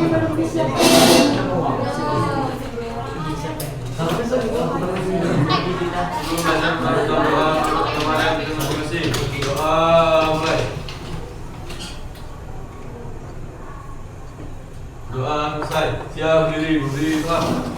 Semuanya belum disiapkan. Doa selesai. Siap diri, berdiri kelas.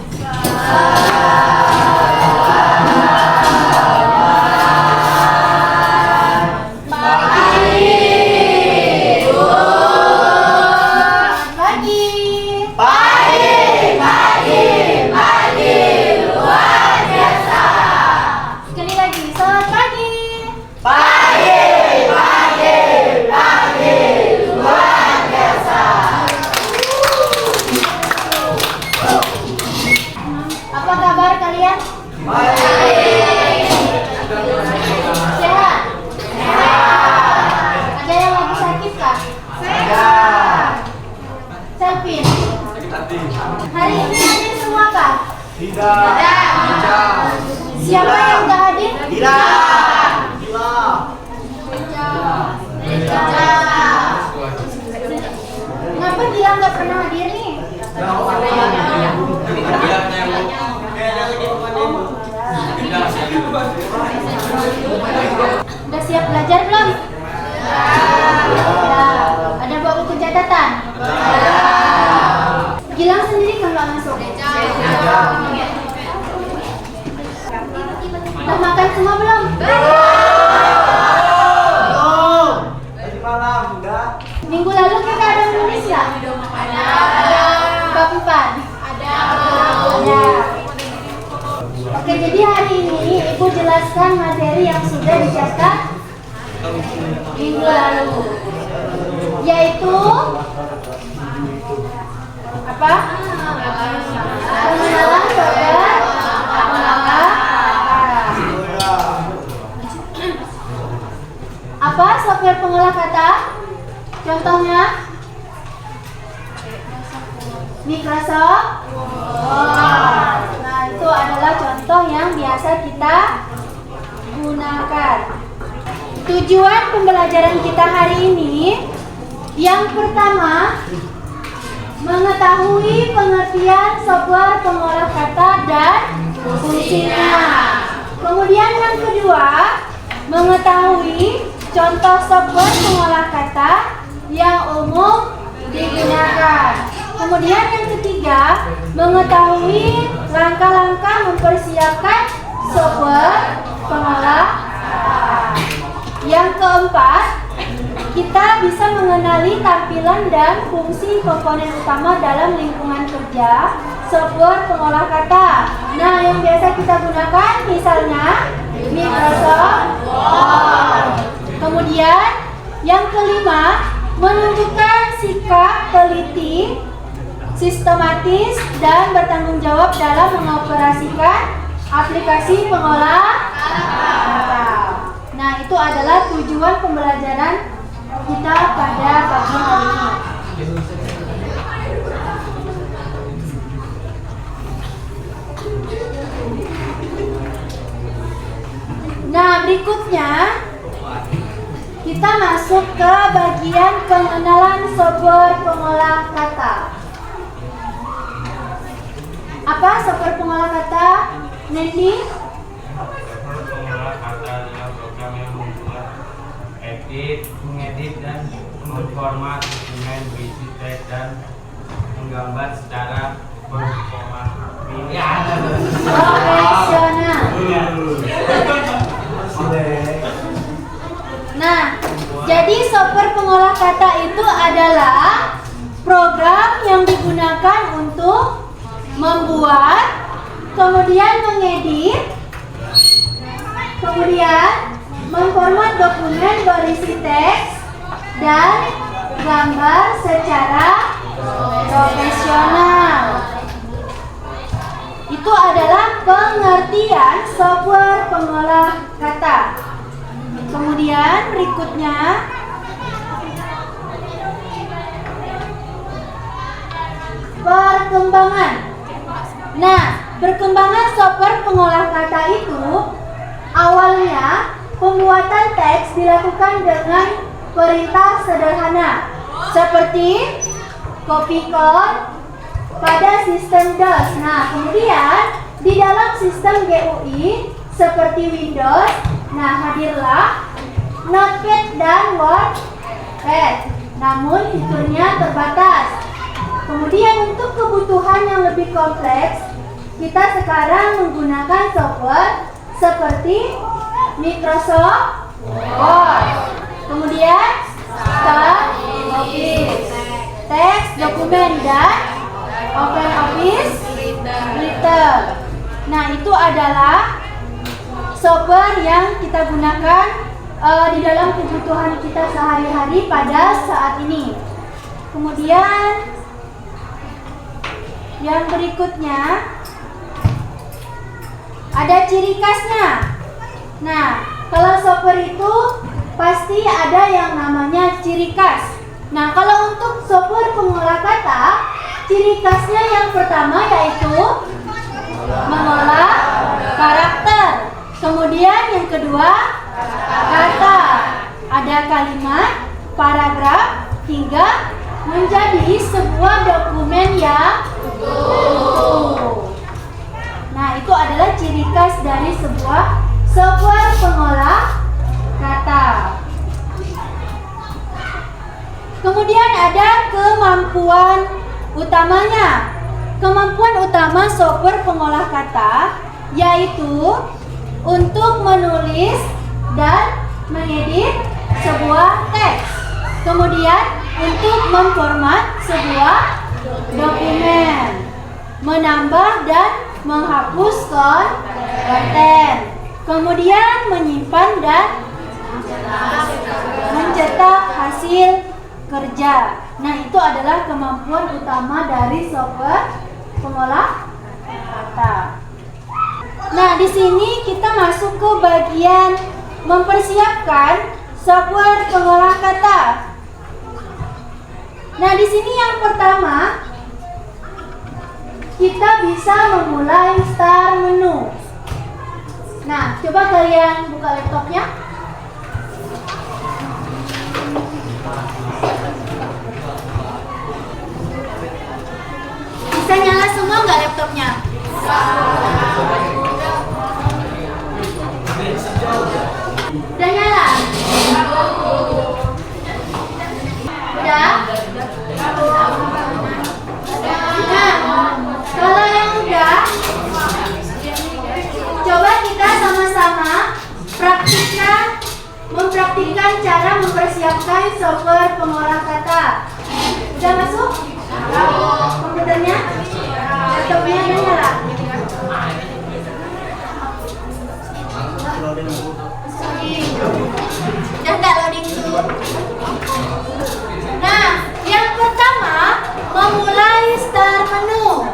Apa kabar kalian? Baik. Sehat? Ada yang lagi sakit kah? Sehat. Selvin, hari ini hadir semua kah? Tidak. Siapa yang nggak hadir? Tidak. Kenapa dia nggak pernah hadir nih? Udah siap belajar belum? Ya. Ada bawa buku catatan? Gilang sendiri kan nggak masuk? Udah makan semua belum? Tadi malam udah. Minggu lalu kita ada menulis nggak? Ada. Bab 4? Ada. Oke, jadi hari ini Ibu jelaskan materi yang sudah dicatat minggu lalu, yaitu apa? Pengenalan software pengolah kata. Apa software pengolah kata? Contohnya Microsoft Word. Nah, itu adalah contoh yang biasa kita gunakan. Tujuan pembelajaran kita hari ini, yang pertama, mengetahui pengertian software pengolah kata dan fungsinya. Kemudian yang kedua, mengetahui contoh software pengolah kata yang umum digunakan. Kemudian yang ketiga, mengetahui langkah-langkah mempersiapkan software pengolah kata. Yang keempat, kita bisa mengenali tampilan dan fungsi komponen utama dalam lingkungan kerja software pengolah kata. Nah, yang biasa kita gunakan misalnya Microsoft Word. Kemudian yang kelima, menunjukkan sikap teliti, sistematis, dan bertanggung jawab dalam mengoperasikan aplikasi pengolah kata. Nah, itu adalah tujuan pembelajaran kita pada pagi hari ini. Nah, berikutnya kita masuk ke bagian pengenalan software pengolah kata. Apa software pengolah kata, Nendi? Software pengolah kata adalah program yang membuat, mengedit dan memformat dokumen, berisi teks dan menggambar secara profesional. Nah, jadi software pengolah kata itu adalah program yang digunakan untuk membuat, kemudian mengedit, kemudian memformat dokumen berisi teks dan gambar secara profesional. Itu adalah pengertian software pengolah kata. Kemudian berikutnya, perkembangan. Nah, perkembangan software pengolah kata itu awalnya pembuatan teks dilakukan dengan perintah sederhana seperti Copycode pada sistem DOS. Nah, kemudian di dalam sistem GUI seperti Windows, nah hadirlah Notepad dan WordPad. Namun fiturnya terbatas. Kemudian untuk kebutuhan yang lebih kompleks, kita sekarang menggunakan software seperti Microsoft Word, kemudian StarOffice, teks, dokumen, dan OpenOffice Writer. Nah, itu adalah software yang kita gunakan di dalam kebutuhan kita sehari-hari pada saat ini. Kemudian yang berikutnya ada ciri khasnya. Nah, kalau software itu pasti ada yang namanya ciri khas. Nah, kalau untuk software pengolah kata, ciri khasnya yang pertama yaitu mengolah karakter. Kemudian yang kedua, kata. Ada kalimat, paragraf, hingga menjadi sebuah dokumen yang utuh. Nah, itu adalah ciri khas dari sebuah software pengolah kata. Kemudian ada kemampuan utamanya. Kemampuan utama software pengolah kata yaitu untuk menulis dan mengedit sebuah teks. Kemudian untuk memformat sebuah dokumen, menambah dan menghapus konten, kemudian menyimpan dan mencetak hasil kerja. Nah, itu adalah kemampuan utama dari software pengolah kata. Nah, di sini kita masuk ke bagian mempersiapkan software pengolah kata. Nah, di sini yang pertama kita bisa memulai start menu. Nah, coba kalian buka laptopnya. Bisa nyala semua nggak laptopnya? Udah nyala? Udah? Nah, kalau yang udah, coba kita sama-sama mempraktikkan cara mempersiapkan software pengolah kata. Udah masuk? Komputernya? Laptopnya udah nyala? Udah nggak loading tuh? Nah, yang pertama memulai start menu.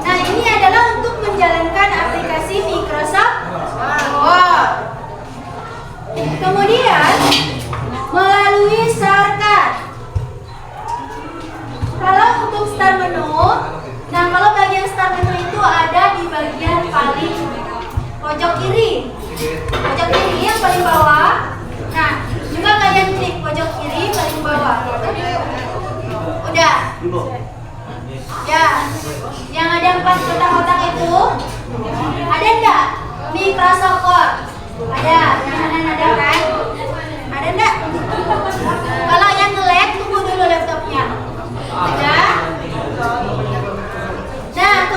Nah, ini adalah untuk menjalankan aplikasi Microsoft Word. Kemudian melalui shortcut. Kalau untuk start menu, nah kalau bagian start menu itu ada di bagian paling pojok kiri. Pojok kiri yang paling bawah. Nah, juga kalian klik pojok kiri paling bawah. Udah. Ya, yang ada 4 kotak-kotak itu ada enggak? Microsoft Word. Ada. Yang kanan ada kan? Ada enggak? Kalau yang nge-lag, tunggu dulu laptopnya. Ada. Nah,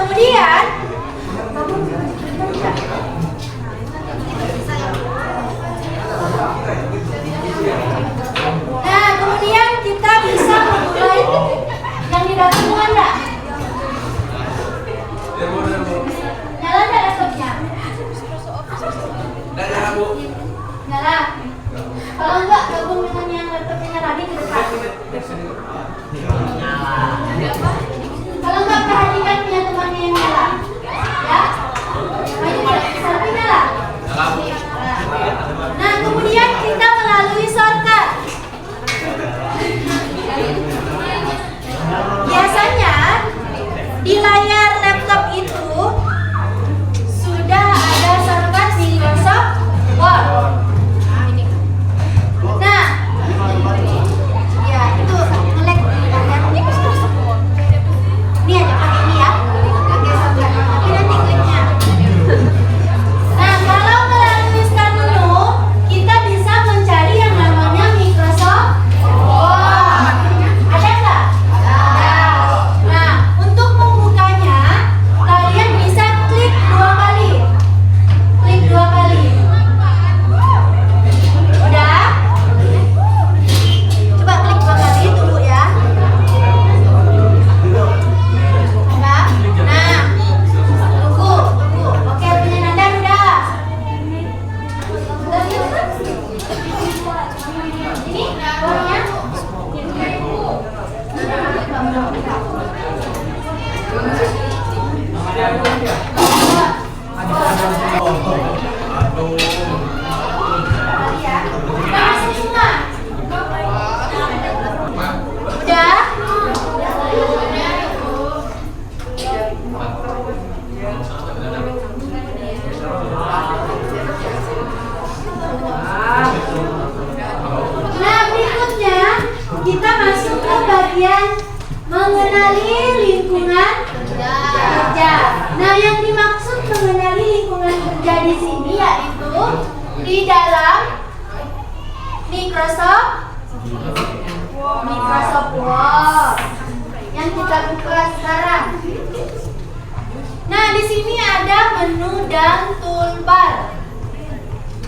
kemudian kita bisa memulai yang di dalam semua enggak? Nyala enggak laptopnya? Nyala, Bu. Nyala. Kalau enggak, gabung dengan yang laptopnya tadi ke depan. Nah, berikutnya kita masuk ke bagian mengenali lingkungan kerja. Nah, yang dimaksud mengenali lingkungan kerja di sini yaitu di dalam Microsoft Word yang kita buka sekarang. Nah, di sini ada menu dan toolbar,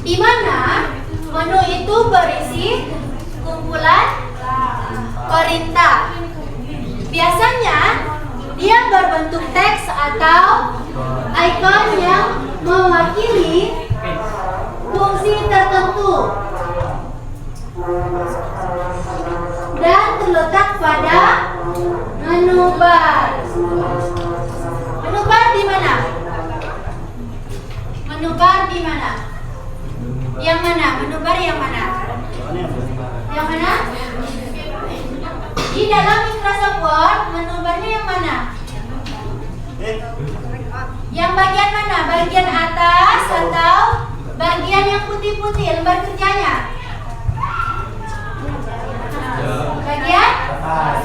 di mana menu itu berisi kumpulan perintah. Biasanya dia berbentuk teks atau icon yang mewakili fungsi tertentu dan terletak pada menu bar. Menu bar di mana? Menu bar di mana? Yang mana? Menu bar yang mana? Yang mana? Di dalam Microsoft Word, menu barnya yang mana? Yang bagian mana? Bagian atas atau bagian yang putih-putih, lembar kerjanya? Bagian atas.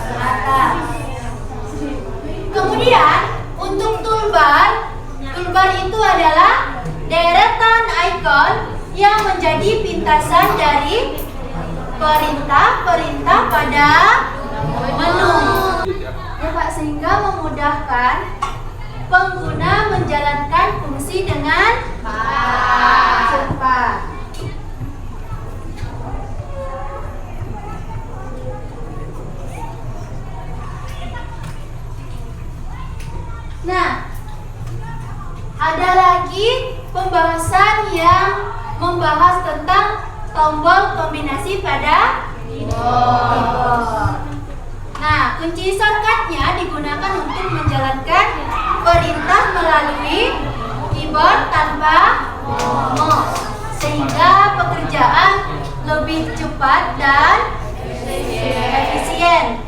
Kemudian untuk toolbar itu adalah deretan icon yang menjadi pintasan dari perintah-perintah pada menu. Ya Pak, sehingga memudahkan pengguna menjalankan fungsi dengan cepat. Nah, ada lagi pembahasan yang membahas tentang tombol kombinasi pada keyboard. Nah, kunci shortcutnya digunakan untuk menjalankan perintah melalui keyboard tanpa mouse, sehingga pekerjaan lebih cepat dan efisien.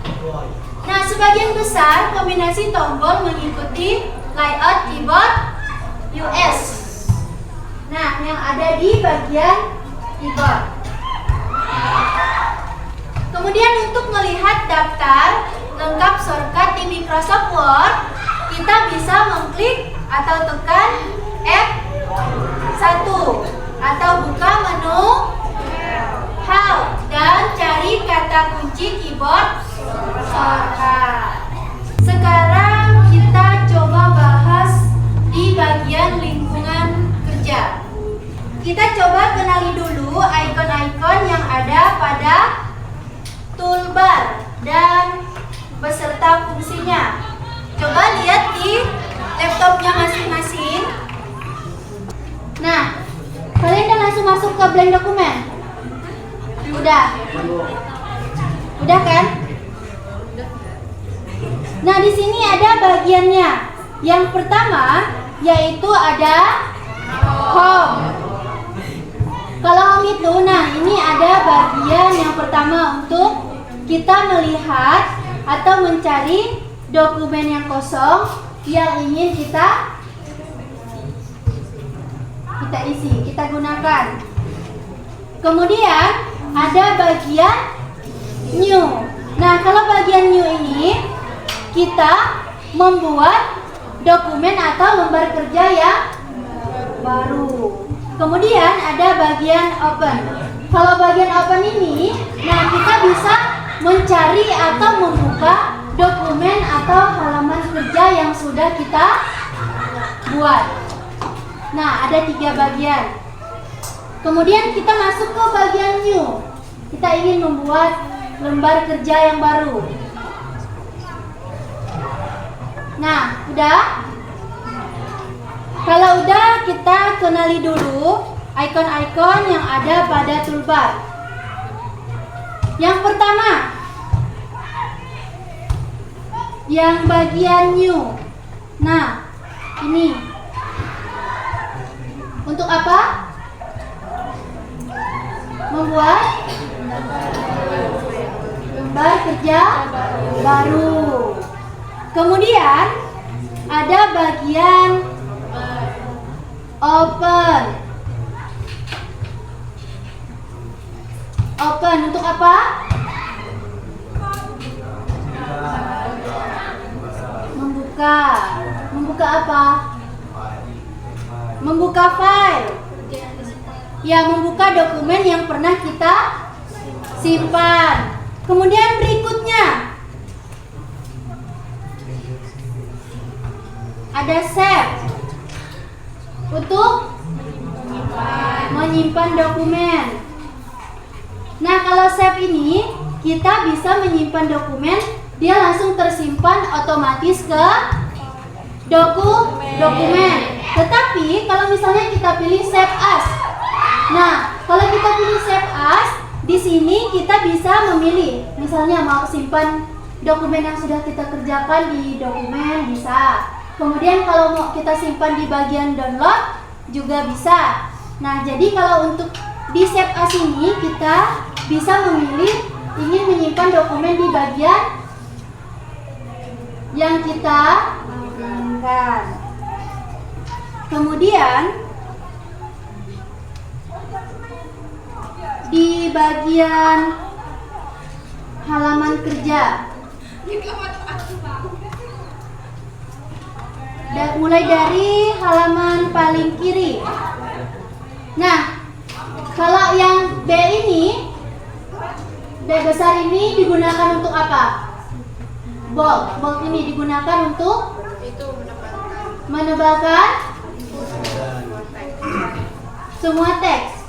Nah, sebagian besar kombinasi tombol mengikuti layout keyboard US. Nah, yang ada di bagian keyboard. Kemudian untuk melihat daftar lengkap shortcut di Microsoft Word, kita bisa mengklik atau tekan F1 atau buka menu Help dan cari kata kunci keyboard shortcut. Sekarang kita coba bahas di bagian lingkungan kerja. Kita coba kenali dulu icon-icon yang ada pada toolbar dan beserta fungsinya. Coba lihat di laptopnya masing-masing. Nah, kalian udah langsung masuk ke blank dokumen? Udah? Udah kan? Nah, di sini ada bagiannya. Yang pertama yaitu ada home. Kalau home itu, nah ini ada bagian yang pertama untuk kita melihat atau mencari dokumen yang kosong yang ingin kita isi, kita gunakan. Kemudian ada bagian new. Nah, kalau bagian new ini kita membuat dokumen atau lembar kerja yang baru. Kemudian ada bagian open. Kalau bagian open ini, nah kita bisa mencari atau membuka dokumen atau halaman kerja yang sudah kita buat. Nah, ada 3 bagian. Kemudian kita masuk ke bagian new. Kita ingin membuat lembar kerja yang baru. Nah, udah? Kalau udah, kita kenali dulu icon-icon yang ada pada toolbar. Yang pertama, yang bagian new. Nah, ini untuk apa? Membuat lembar kerja baru. Kemudian ada bagian open. Open untuk apa? Membuka. Membuka apa? Membuka file. Ya, membuka dokumen yang pernah kita simpan. Kemudian berikutnya ada save untuk menyimpan dokumen. Nah, kalau save ini kita bisa menyimpan dokumen, dia langsung tersimpan otomatis ke dokumen. Tetapi kalau misalnya kita pilih save as. Nah, kalau kita pilih save as, di sini kita bisa memilih, misalnya mau simpan dokumen yang sudah kita kerjakan di dokumen bisa. Kemudian kalau mau kita simpan di bagian download juga bisa. Nah, jadi kalau untuk di save as ini kita bisa memilih ingin menyimpan dokumen di bagian yang kita inginkan. Kemudian di bagian halaman kerja, mulai dari halaman paling kiri. Nah, kalau yang B ini, B besar ini digunakan untuk apa? Bold ini digunakan untuk menebalkan semua teks.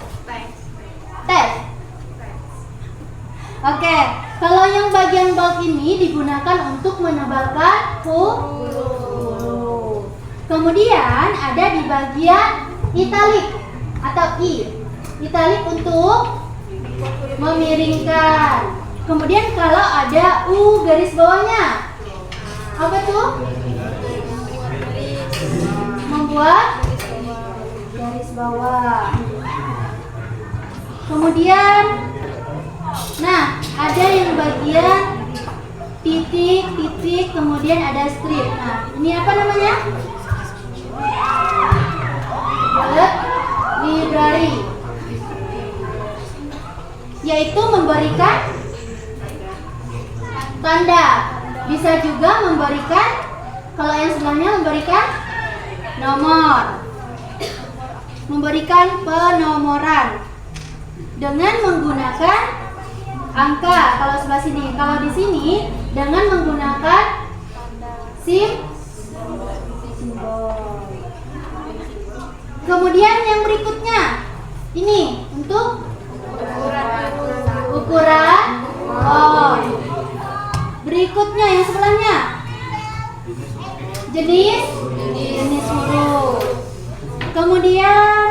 Oke, kalau yang bagian bold ini digunakan untuk menebalkan huruf. Kemudian ada di bagian italic atau I. Italic untuk memiringkan. Kemudian kalau ada U garis bawahnya, apa tuh? Membuat garis bawah. Kemudian, nah, ada yang bagian titik, kemudian ada strip. Nah, ini apa namanya? Bullet library, yaitu memberikan tanda. Bisa juga memberikan, kalau yang sebelahnya memberikan nomor, memberikan penomoran dengan menggunakan angka. Kalau sebelah sini, kalau di sini dengan menggunakan simbol. Kemudian yang berikutnya ini untuk ukuran font. Berikutnya yang sebelahnya jenis huruf. Kemudian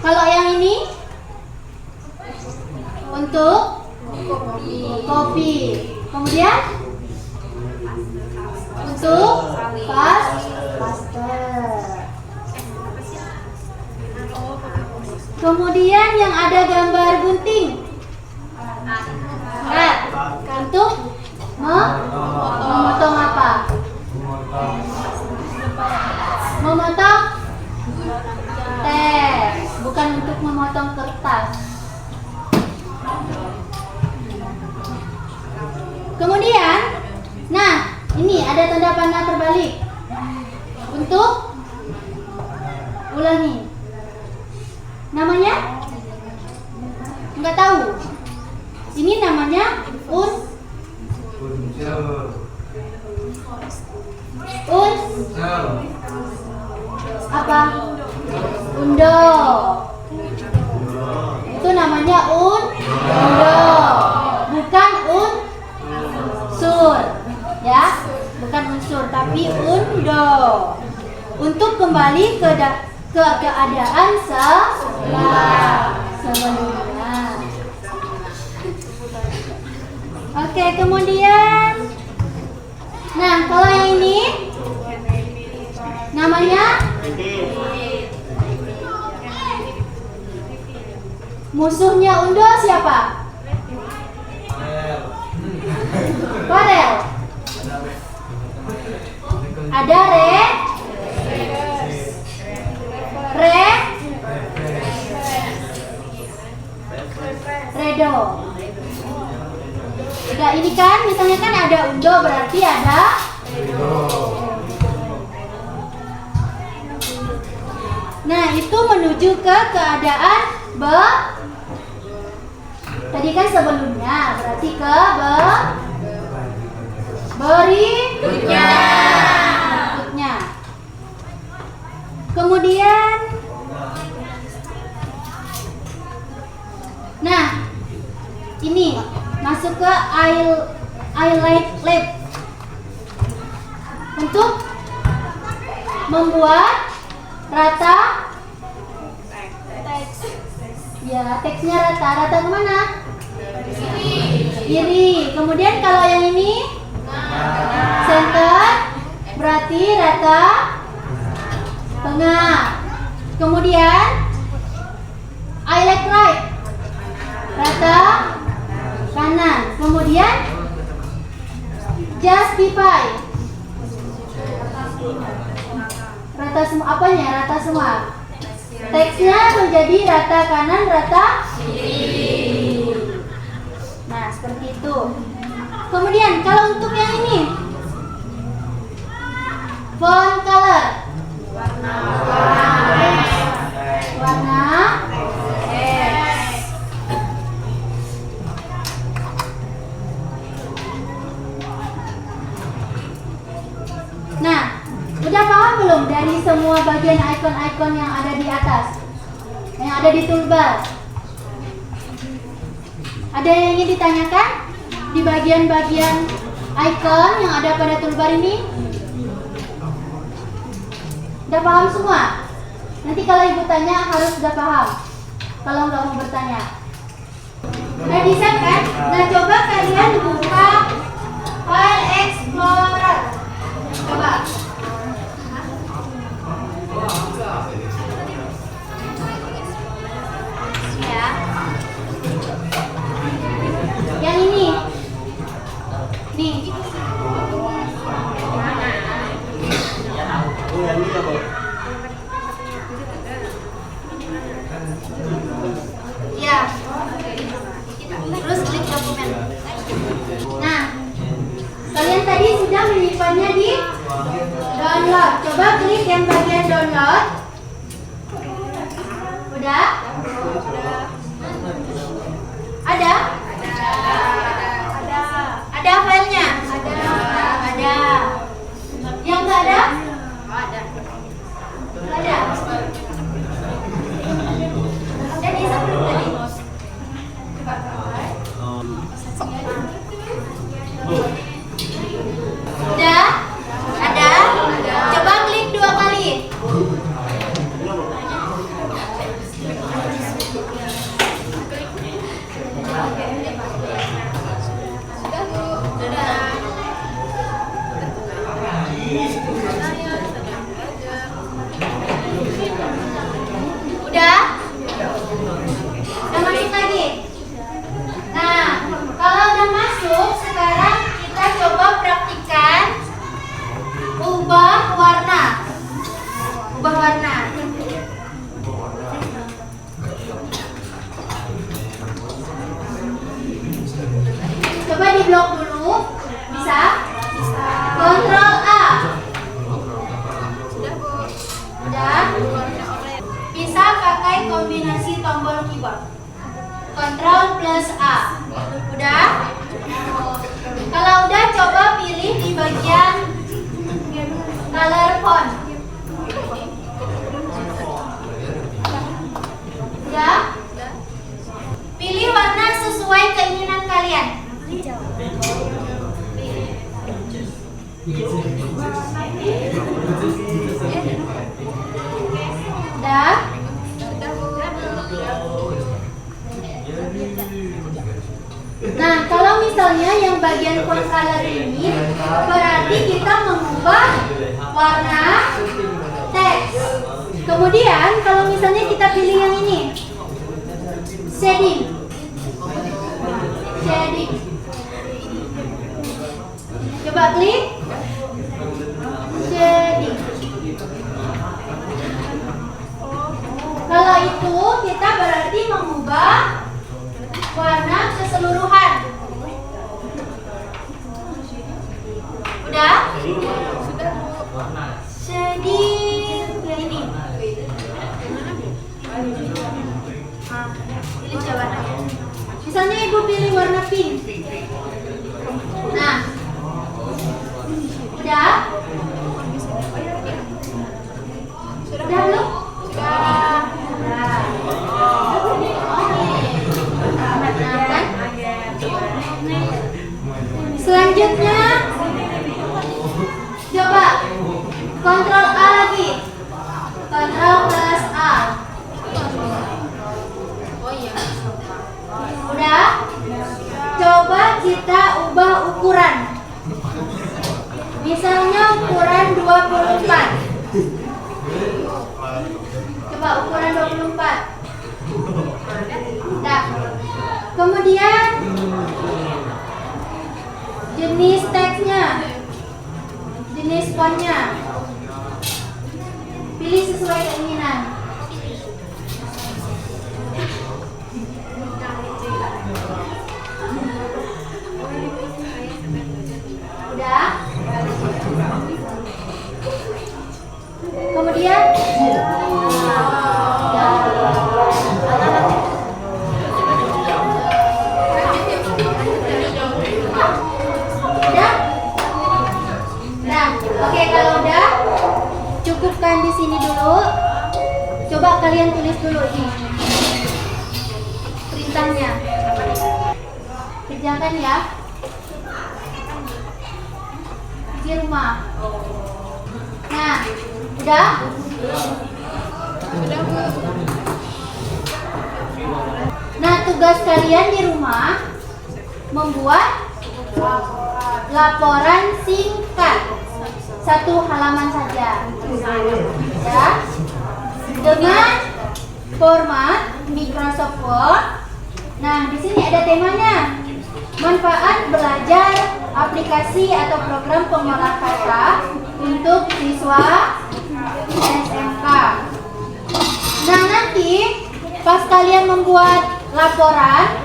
kalau yang ini untuk kopi. Kemudian untuk paste. Kemudian yang ada gambar gunting. Untuk memotong apa? Memotong teks, bukan untuk memotong kertas. Kemudian, nah, ini ada tanda panah terbalik. Untuk ulangi. Namanya? Enggak tahu. Ini namanya apa? Undo. Itu namanya undo, bukan unsur, ya, bukan unsur, tapi undo. Untuk kembali ke keadaan sebelumnya. Oke. Oke, kemudian nah, kalau yang ini namanya musuhnya Undo siapa? Farel. Ada Redo. Nah, ini kan misalnya kan ada Undo berarti ada Nah, itu menuju ke keadaan tadi kan sebelumnya berarti ke berikutnya. Kemudian nah, ini masuk ke highlight lab untuk membuat rata teks. Ya, teksnya rata kemana? Kiri. Kemudian kalau yang ini center berarti rata tengah. Kemudian highlight right rata kanan. Kemudian justify rata semua. Apanya? Rata semua. Teksnya menjadi rata kanan, rata kiri. Nah, seperti itu. Kemudian kalau untuk yang ini font color warna Nah, udah paham belum dari semua bagian icon-icon yang ada di atas? Yang ada di toolbar? Ada yang ingin ditanyakan di bagian-bagian icon yang ada pada toolbar ini? Udah paham semua? Nanti kalau ibu tanya harus udah paham. Kalau nggak mau bertanya. Nah, bisa kan? Nah, coba kalian buka File Explorer. Coba. Ya. Yang ini. Nih. Ya. Terus klik dokumen. Nah, kalian tadi sudah menyimpannya di download. Coba klik yang bagian download. Udah? Ada? Ada filenya? Ada. Yang nggak ada? Ada. Dan bisa belum tadi? Udah? Ada? Coba klik 2 kali. Udah? Udah masuk lagi? Nah, kalau udah masuk, sekarang kita coba praktikkan ubah warna. Ubah warna. Coba di blok dulu. Bisa? Bisa. Ctrl A. Udah? Bisa pakai kombinasi tombol keyboard. Ctrl plus A. Udah? Kalau udah, coba pilih di bagian color font. Udah? Pilih warna sesuai keinginan kalian. Udah? Nah, kalau misalnya yang bagian font color ini berarti kita mengubah warna teks. Kemudian kalau misalnya kita pilih yang ini, shading. Coba klik shading. Kalau itu kita berarti mengubah warna keseluruhan. Udah? Shading yang ini. Pilih warna. Misalnya ibu pilih warna pink. Nah, udah? Sudah belum? Sudah. Selanjutnya, coba Ctrl A lagi, Ctrl plus A. Udah? Coba kita ubah ukuran. Misalnya ukuran 24. Coba ukuran 24. Nah, kemudian jenis teksnya, jenis fontnya, pilih sesuai keinginan. Udah? Kemudian udah? Nah, oke, kalau udah cukupkan di sini dulu. Coba kalian tulis dulu ini perintahnya. Kerjakan ya. Di rumah. Nah, udah? Nah, tugas kalian di rumah membuat laporan singkat 1 halaman saja, ya, dengan format Microsoft Word. Nah, di sini ada temanya, manfaat belajar aplikasi atau program pengolah kata untuk siswa SMK. Nah, nanti pas kalian membuat laporan,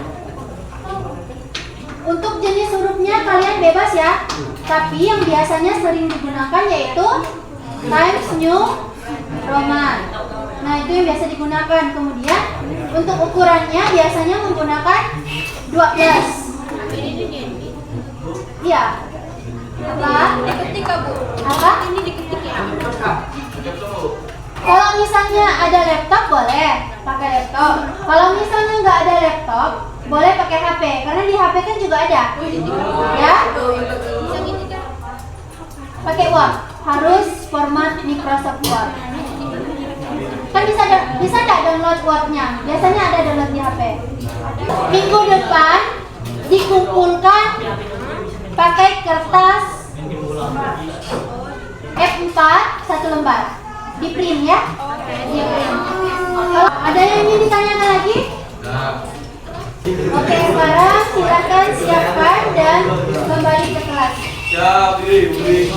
untuk jenis hurufnya kalian bebas ya. Tapi yang biasanya sering digunakan yaitu Times New Roman. Nah, itu yang biasa digunakan. Kemudian untuk ukurannya biasanya menggunakan 12. Iya. Apa? Diketik Bu. Apa? Ini diketik ya. Kalau misalnya ada laptop boleh pakai laptop. Kalau misalnya nggak ada laptop boleh pakai HP. Karena di HP kan juga ada. Ya? Pakai Word. Harus format Microsoft Word. Kan bisa nggak download Word-nya? Biasanya ada download di HP. Minggu depan dikumpulkan pakai kertas F4 1 lembar. Di print ya? Di print. Ada yang ingin ditanyakan lagi? Oke, sekarang silakan siapkan dan kembali ke kelas. Siap, berdiri,